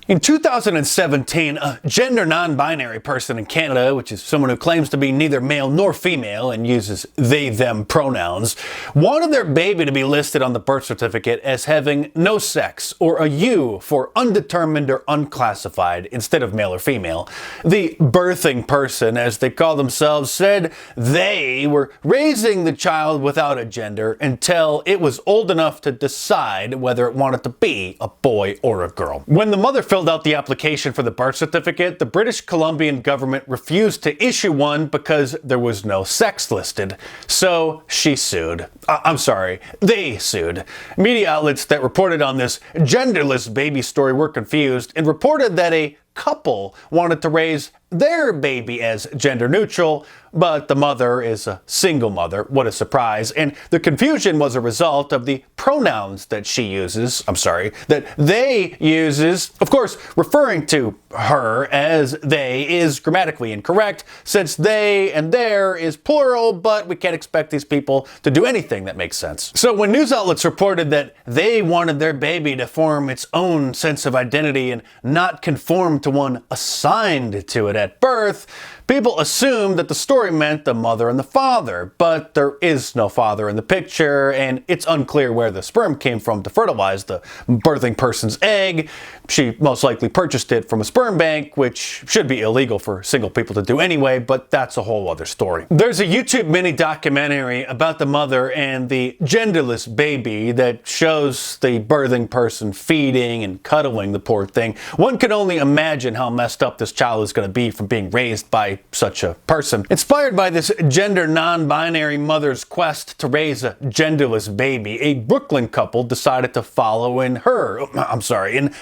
In 2017, a gender non-binary person in Canada, which is someone who claims to be neither male nor female and uses they/them pronouns, wanted their baby to be listed on the birth certificate as having no sex, or a U for undetermined or unclassified instead of male or female. The birthing person, as they call themselves, said they were raising the child without a gender until it was old enough to decide whether it wanted to be a boy or a girl. When the mother filled out the application for the birth certificate, the British Columbian government refused to issue one because there was no sex listed. So she sued. They sued. Media outlets that reported on this genderless baby story were confused and reported that a couple wanted to raise their baby as gender neutral, but the mother is a single mother. What a surprise. And the confusion was a result of the pronouns that that they uses. Of course, referring to her as they is grammatically incorrect, since they and their is plural, but we can't expect these people to do anything that makes sense. So when news outlets reported that they wanted their baby to form its own sense of identity and not conform to one assigned to it at birth, people assumed that the story meant the mother and the father, but there is no father in the picture, and it's unclear where the sperm came from to fertilize the birthing person's egg. She most likely purchased it from a sperm bank, which should be illegal for single people to do anyway, but that's a whole other story. There's a YouTube mini documentary about the mother and the genderless baby that shows the birthing person feeding and cuddling the poor thing. One can only imagine how messed up this child is going to be from being raised by such a person. Inspired by this gender non-binary mother's quest to raise a genderless baby, a Brooklyn couple decided to follow in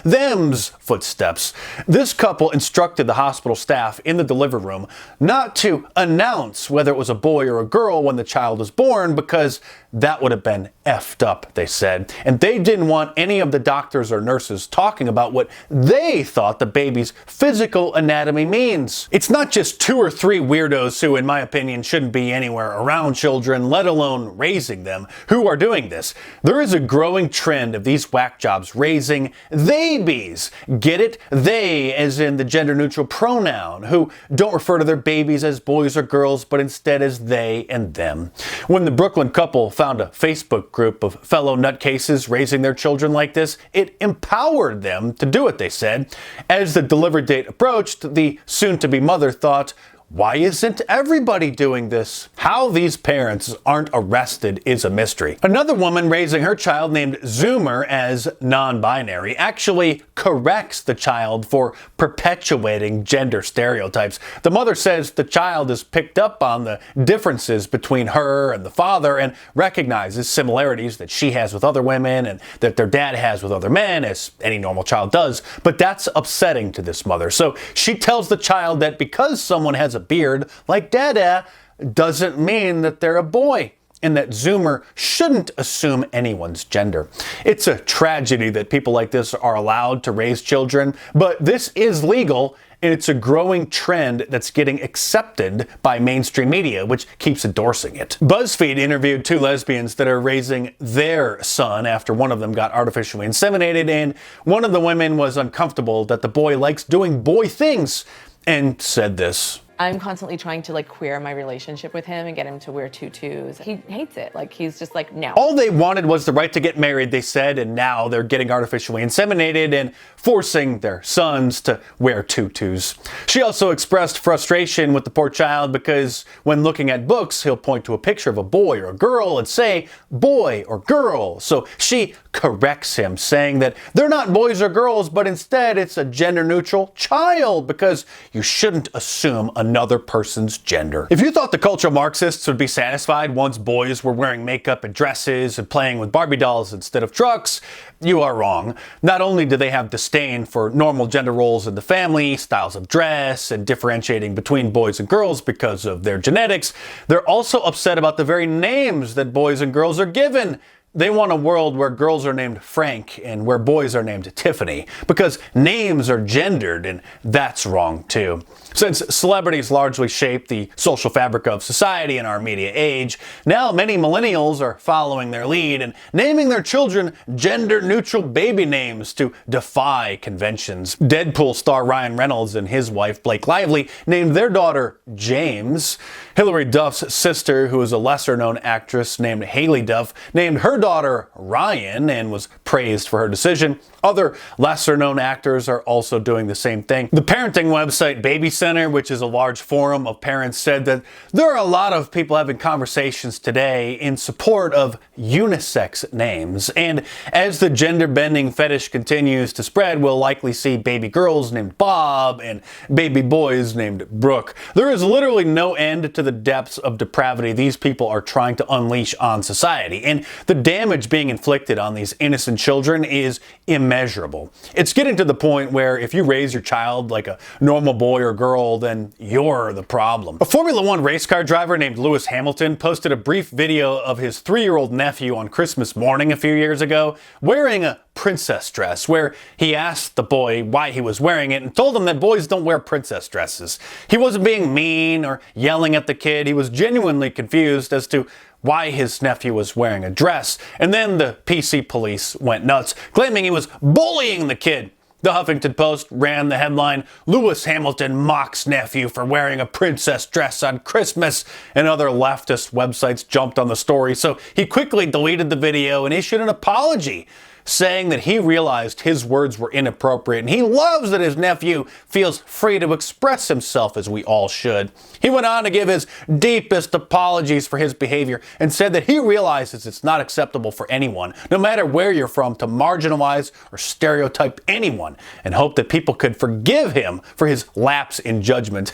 them's footsteps. This couple instructed the hospital staff in the delivery room not to announce whether it was a boy or a girl when the child was born, because that would have been effed up, they said. And they didn't want any of the doctors or nurses talking about what they thought the baby's physical anatomy means. It's not just 2 or 3 weirdos who, in my opinion, shouldn't be anywhere around children, let alone raising them, who are doing this. There is a growing trend of these whack jobs raising theybies. Get it? They, as in the gender-neutral pronoun, who don't refer to their babies as boys or girls, but instead as they and them. When the Brooklyn couple found a Facebook group of fellow nutcases raising their children like this, it empowered them to do it, they said. As the delivery date approached, the soon-to-be mother thought, why isn't everybody doing this? How these parents aren't arrested is a mystery. Another woman raising her child named Zoomer as non-binary actually corrects the child for perpetuating gender stereotypes. The mother says the child has picked up on the differences between her and the father and recognizes similarities that she has with other women and that their dad has with other men, as any normal child does. But that's upsetting to this mother. So she tells the child that because someone has a beard like Dada doesn't mean that they're a boy, and that Zoomer shouldn't assume anyone's gender. It's a tragedy that people like this are allowed to raise children, but this is legal, and it's a growing trend that's getting accepted by mainstream media, which keeps endorsing it. BuzzFeed interviewed 2 lesbians that are raising their son after one of them got artificially inseminated, and one of the women was uncomfortable that the boy likes doing boy things and said this. I'm constantly trying to queer my relationship with him and get him to wear tutus. He hates it. He's just no. All they wanted was the right to get married, they said, and now they're getting artificially inseminated and forcing their sons to wear tutus. She also expressed frustration with the poor child because when looking at books, he'll point to a picture of a boy or a girl and say boy or girl. So she corrects him, saying that they're not boys or girls, but instead it's a gender-neutral child, because you shouldn't assume another person's gender. If you thought the cultural Marxists would be satisfied once boys were wearing makeup and dresses and playing with Barbie dolls instead of trucks, you are wrong. Not only do they have disdain for normal gender roles in the family, styles of dress, and differentiating between boys and girls because of their genetics, they're also upset about the very names that boys and girls are given. They want a world where girls are named Frank and where boys are named Tiffany, because names are gendered, and that's wrong too. Since celebrities largely shape the social fabric of society in our media age, now many millennials are following their lead and naming their children gender-neutral baby names to defy conventions. Deadpool star Ryan Reynolds and his wife Blake Lively named their daughter James. Hilary Duff's sister, who is a lesser-known actress named Haley Duff, named her daughter Ryan and was praised for her decision. Other lesser-known actors are also doing the same thing. The parenting website Baby Center, which is a large forum of parents, said that there are a lot of people having conversations today in support of unisex names. And as the gender-bending fetish continues to spread, we'll likely see baby girls named Bob and baby boys named Brooke. There is literally no end to the depths of depravity these people are trying to unleash on society. And the damage being inflicted on these innocent children is immeasurable. It's getting to the point where if you raise your child like a normal boy or girl, then you're the problem. A Formula One race car driver named Lewis Hamilton posted a brief video of his 3-year-old nephew on Christmas morning a few years ago wearing a princess dress, where he asked the boy why he was wearing it and told him that boys don't wear princess dresses. He wasn't being mean or yelling at the kid. He was genuinely confused as to why his nephew was wearing a dress. And then the PC police went nuts, claiming he was bullying the kid. The Huffington Post ran the headline, "Lewis Hamilton mocks nephew for wearing a princess dress on Christmas," and other leftist websites jumped on the story, so he quickly deleted the video and issued an apology, saying that he realized his words were inappropriate and he loves that his nephew feels free to express himself, as we all should. He went on to give his deepest apologies for his behavior and said that he realizes it's not acceptable for anyone, no matter where you're from, to marginalize or stereotype anyone, and hoped that people could forgive him for his lapse in judgment.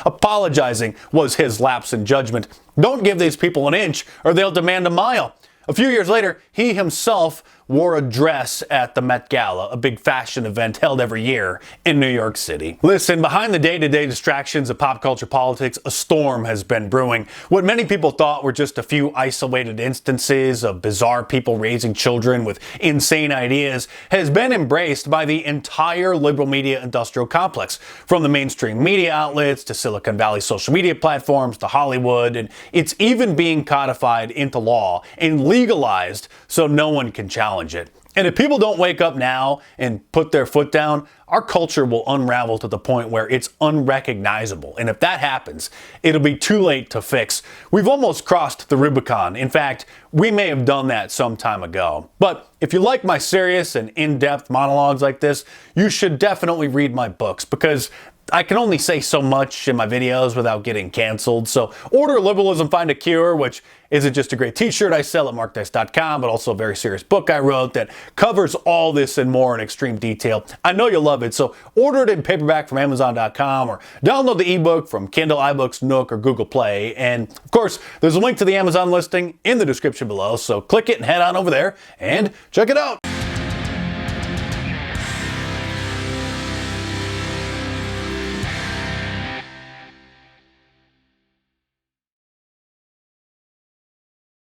Apologizing was his lapse in judgment. Don't give these people an inch or they'll demand a mile. A few years later, he himself wore a dress at the Met Gala, a big fashion event held every year in New York City. Listen, behind the day-to-day distractions of pop culture politics, a storm has been brewing. What many people thought were just a few isolated instances of bizarre people raising children with insane ideas has been embraced by the entire liberal media industrial complex, from the mainstream media outlets to Silicon Valley social media platforms to Hollywood, and it's even being codified into law and legalized so no one can challenge it. And if people don't wake up now and put their foot down, our culture will unravel to the point where it's unrecognizable. And if that happens, it'll be too late to fix. We've almost crossed the Rubicon. In fact, we may have done that some time ago. But if you like my serious and in-depth monologues like this, you should definitely read my books, because I can only say so much in my videos without getting canceled. So order Liberalism Find a Cure, which isn't just a great t-shirt I sell at markdice.com, but also a very serious book I wrote that covers all this and more in extreme detail. I know you'll love it, so order it in paperback from Amazon.com or download the ebook from Kindle, iBooks, Nook, or Google Play. And of course, there's a link to the Amazon listing in the description below, so click it and head on over there and check it out.